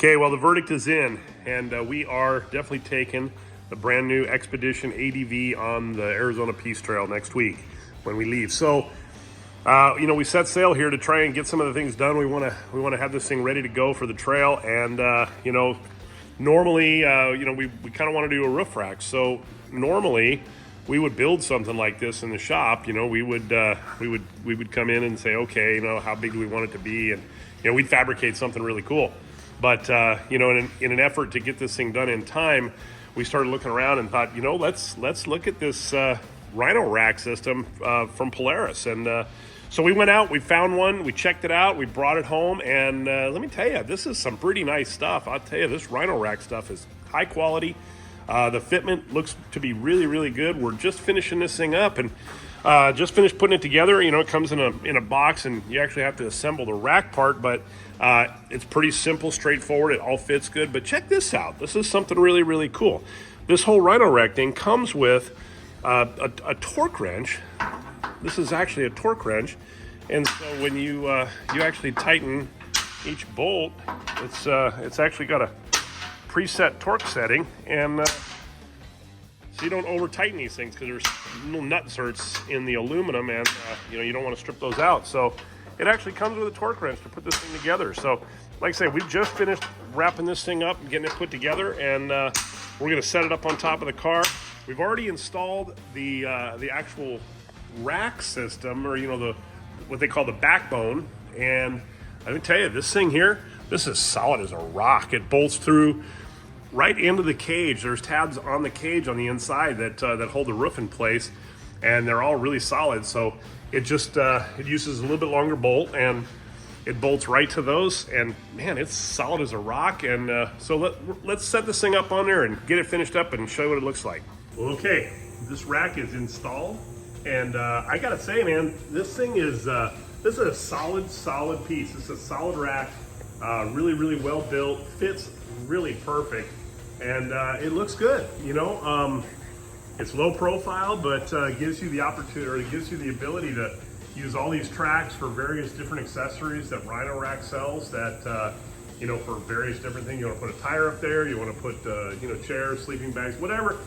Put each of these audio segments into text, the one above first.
Okay, well, the verdict is in, and we are definitely taking the brand new Expedition ADV on the Arizona Peace Trail next week when we leave. So, we set sail here to try and get some of the things done. We want to have this thing ready to go for the trail, and normally, we kind of want to do a roof rack. So normally, we would build something like this in the shop. We would come in and say, okay, how big do we want it to be, and we'd fabricate something really cool. But in an effort to get this thing done in time, we started looking around and thought, let's look at this Rhino rack system from Polaris. And so we went out, we found one, we checked it out, we brought it home, and let me tell you, this is some pretty nice stuff. I'll tell you, this Rhino rack stuff is high quality. The fitment looks to be really, really good. We're just finishing this thing up and just finished putting it together. It comes in a box, and you actually have to assemble the rack part, but it's pretty simple, straightforward. It all fits good. But check this out. This is something really, really cool. This whole Rhino rack thing comes with a torque wrench. This is actually a torque wrench, and so when you actually tighten each bolt, it's actually got a preset torque setting, and so you don't over tighten these things, because there's little nut inserts in the aluminum, and you don't want to strip those out. So it actually comes with a torque wrench to put this thing together. So like I say, we just finished wrapping this thing up and getting it put together, and we're going to set it up on top of the car. We've already installed the actual rack system, or what they call the backbone, and I can tell you, this thing here, this is solid as a rock. It bolts through right into the cage. There's tabs on the cage on the inside that hold the roof in place, and they're all really solid. So it just it uses a little bit longer bolt, and it bolts right to those, and man, it's solid as a rock. And so let's set this thing up on there and get it finished up and show you what it looks like. Okay, this rack is installed, and I gotta say, man, this thing is this is a solid piece. This is a solid rack, really, really well built, fits really perfect, and it looks good. It's low profile, but gives you the opportunity, or it gives you the ability to use all these tracks for various different accessories that Rhino rack sells. That for various different things. You want to put a tire up there, you want to put chairs, sleeping bags, whatever.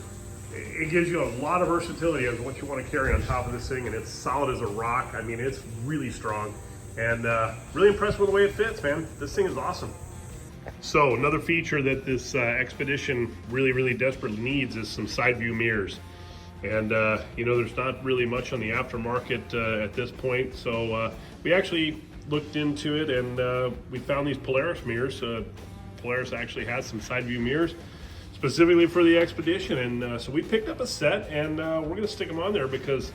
It gives you a lot of versatility as what you want to carry on top of this thing, and it's solid as a rock. I mean, it's really strong, and really impressed with the way it fits, man. This thing is awesome. So another feature that this Expedition really, really desperately needs is some side view mirrors. And there's not really much on the aftermarket at this point, so we actually looked into it, and we found these Polaris mirrors. Polaris actually has some side view mirrors specifically for the Expedition, and so we picked up a set, and we're going to stick them on there, because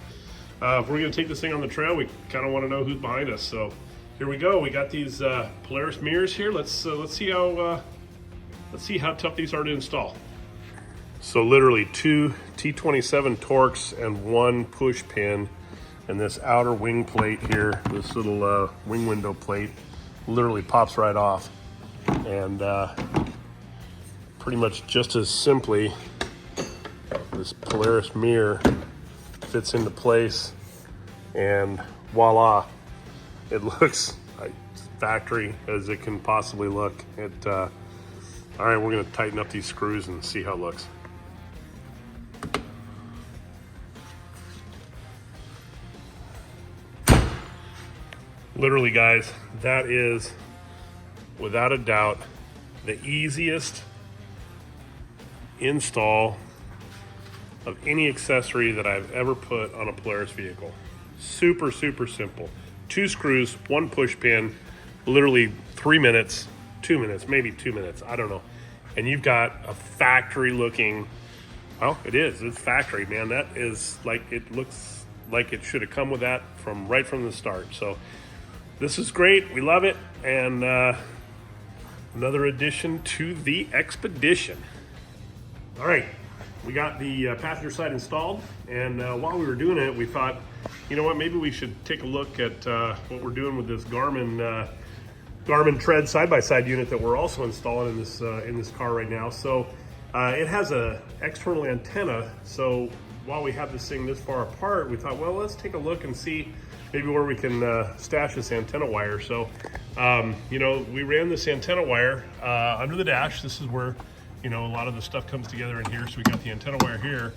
if we're going to take this thing on the trail, we kind of want to know who's behind us. So here we go. We got these Polaris mirrors here. Let's see how tough these are to install. So literally 2 T27 Torx and 1 push pin, and this outer wing plate here, this little wing window plate, literally pops right off, and pretty much just as simply, this Polaris mirror fits into place, and voila, it looks factory as it can possibly look. All right, we're going to tighten up these screws and see how it looks. Literally, guys, that is without a doubt the easiest install of any accessory that I've ever put on a Polaris vehicle. Super, super simple. 2 screws, 1 push pin, literally 3 minutes, 2 minutes, maybe 2 minutes, I don't know. And you've got a factory looking, well, it's factory, man. That is it looks like it should have come with that right from the start. So this is great, we love it, and another addition to the Expedition. All right, we got the passenger side installed, and while we were doing it, we thought, maybe we should take a look at what we're doing with this Garmin Tread side-by-side unit that we're also installing in this car right now. So it has a external antenna, so while we have this thing this far apart, we thought, well, let's take a look and see maybe where we can stash this antenna wire. So You know, we ran this antenna wire under the dash. This is where, you know, a lot of the stuff comes together in here. So we got the antenna wire here,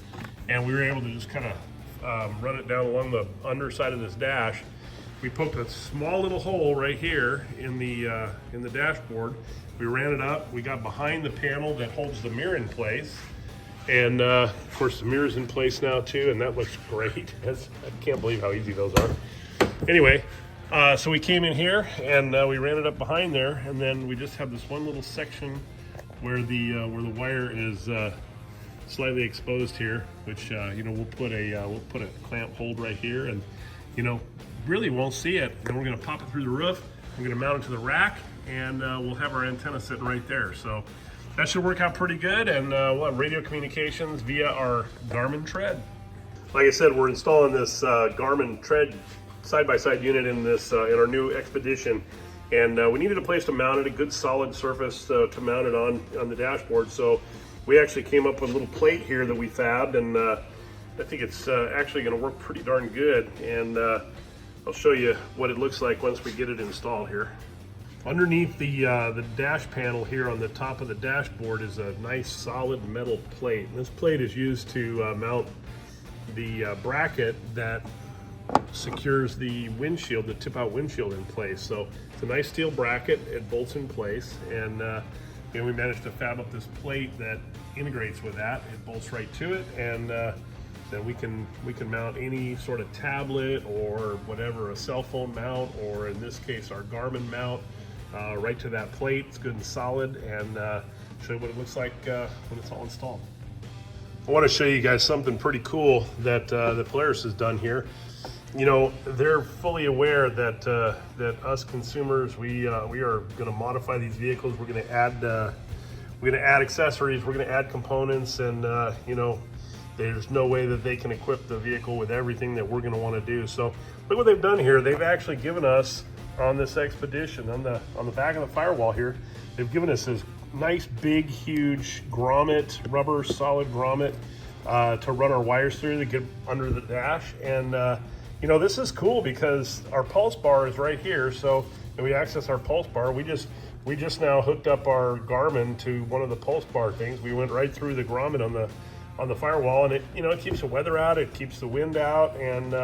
and we were able to just kind of run it down along the underside of this dash. We poked a small little hole right here in the dashboard. We ran it up. We got behind the panel that holds the mirror in place. And of course the mirror's in place now too, and that looks great. I can't believe how easy those are. Anyway, so we came in here and we ran it up behind there, and then we just have this one little section where the wire is slightly exposed here, which you know, we'll put a clamp hold right here, and you know, really won't see it. Then we're going to pop it through the roof. I'm going to mount it to the rack, and we'll have our antenna sitting right there. So that should work out pretty good, and we'll have radio communications via our Garmin Tread. Like I said, we're installing this Garmin Tread side-by-side unit in this in our new Expedition, and we needed a place to mount it, a good solid surface to mount it on the dashboard. So we actually came up with a little plate here that we fabbed, and I think it's actually going to work pretty darn good. And I'll show you what it looks like once we get it installed here. Underneath the dash panel here on the top of the dashboard is a nice solid metal plate. And this plate is used to mount the bracket that secures the windshield, the tip-out windshield in place. So it's a nice steel bracket. It bolts in place, and you know, we managed to fab up this plate that integrates with that. It bolts right to it, and then we can mount any sort of tablet or whatever, a cell phone mount, or in this case our Garmin mount, right to that plate. It's good and solid, and show you what it looks like when it's all installed. I want to show you guys something pretty cool that Polaris has done here. You know, they're fully aware that that us consumers, we are going to modify these vehicles. We're going to add accessories. We're going to add components, and you know, there's no way that they can equip the vehicle with everything that we're going to want to do. So look what they've done here. They've actually given us on this Expedition, on the back of the firewall here, they've given us this nice big huge grommet, rubber solid grommet to run our wires through to get under the dash. And you know, this is cool because our pulse bar is right here. So when we access our pulse bar, we just now hooked up our Garmin to one of the pulse bar things. We went right through the grommet on the firewall, and it, you know, it keeps the weather out, it keeps the wind out, and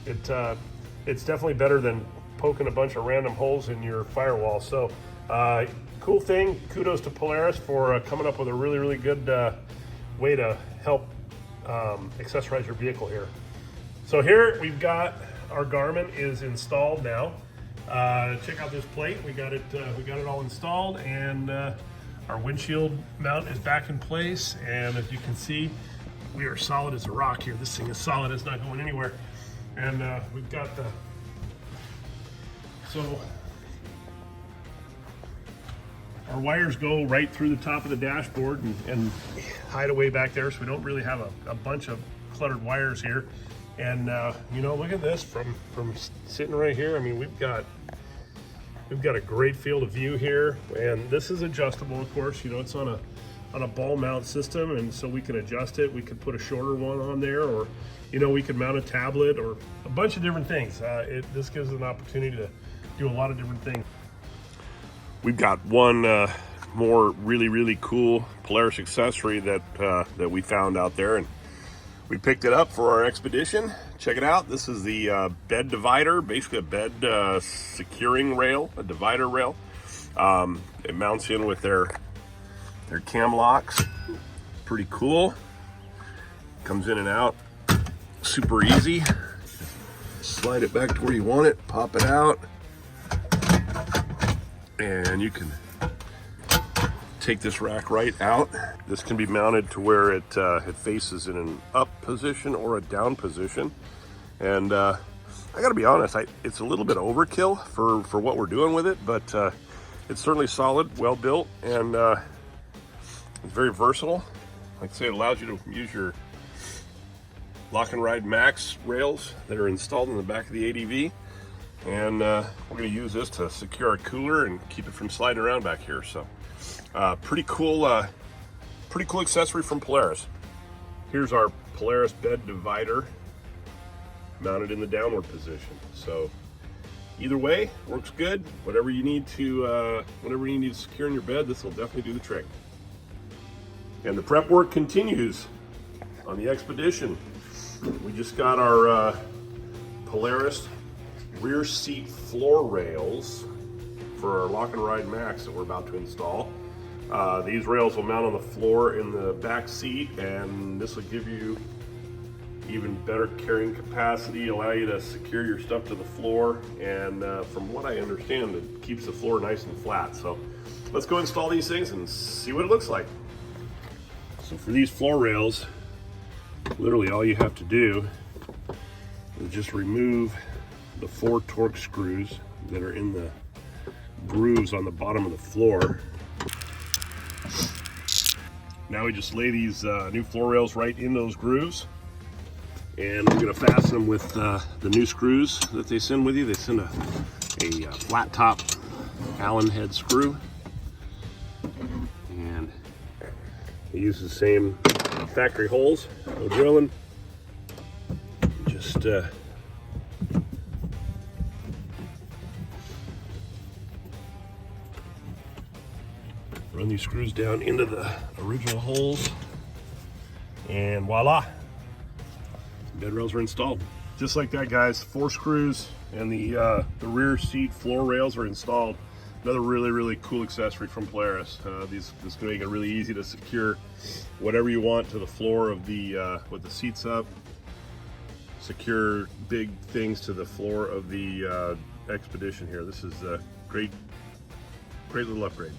it's definitely better than poking a bunch of random holes in your firewall. So cool thing. Kudos to Polaris for coming up with a really good way to help accessorize your vehicle here. So here we've got our Garmin is installed now. Check out this plate. We got it all installed, and our windshield mount is back in place. And as you can see, we are solid as a rock here. This thing is solid. It's not going anywhere. And we've got so our wires go right through the top of the dashboard and hide away back there, so we don't really have a bunch of cluttered wires here. And you know, look at this from sitting right here. I mean, we've got a great field of view here, and this is adjustable, of course. You know, it's on a ball mount system, and so we can adjust it. We could put a shorter one on there, or you know, we could mount a tablet or a bunch of different things. This gives us an opportunity to do a lot of different things. We've got one more really cool Polaris accessory that we found out there, and we picked it up for our Expedition. Check it out. This is the bed divider, basically a bed securing rail, a divider rail. It mounts in with their cam locks. Pretty cool. Comes in and out super easy. Slide it back to where you want it, pop it out, and you can take this rack right out. This can be mounted to where it faces in an up position or a down position. And I gotta be honest, it's a little bit overkill for what we're doing with it, but it's certainly solid, well built, and it's very versatile. Like I say, it allows you to use your Lock and Ride Max rails that are installed in the back of the ADV. And we're gonna use this to secure our cooler and keep it from sliding around back here. So pretty cool accessory from Polaris. Here's our Polaris bed divider mounted in the downward position. So either way, works good. Whatever you need to secure in your bed, this will definitely do the trick. And the prep work continues on the Expedition. We just got our Polaris rear seat floor rails for our Lock and Ride Max that we're about to install. These rails will mount on the floor in the back seat, and this will give you even better carrying capacity, allow you to secure your stuff to the floor, and from what I understand, it keeps the floor nice and flat. So let's go install these things and see what it looks like. So for these floor rails, literally all you have to do is just remove the 4 Torx screws that are in the grooves on the bottom of the floor. Now we just lay these new floor rails right in those grooves, and we're going to fasten them with the new screws that they send with you. They send a flat top Allen head screw, and they use the same factory holes. No drilling, just run these screws down into the original holes, and voila, bed rails are installed. Just like that, guys. 4 screws and the rear seat floor rails are installed. Another really cool accessory from Polaris. This can make it really easy to secure whatever you want to the floor of the with the seats up. Secure big things to the floor of the Expedition here. This is a great little upgrade.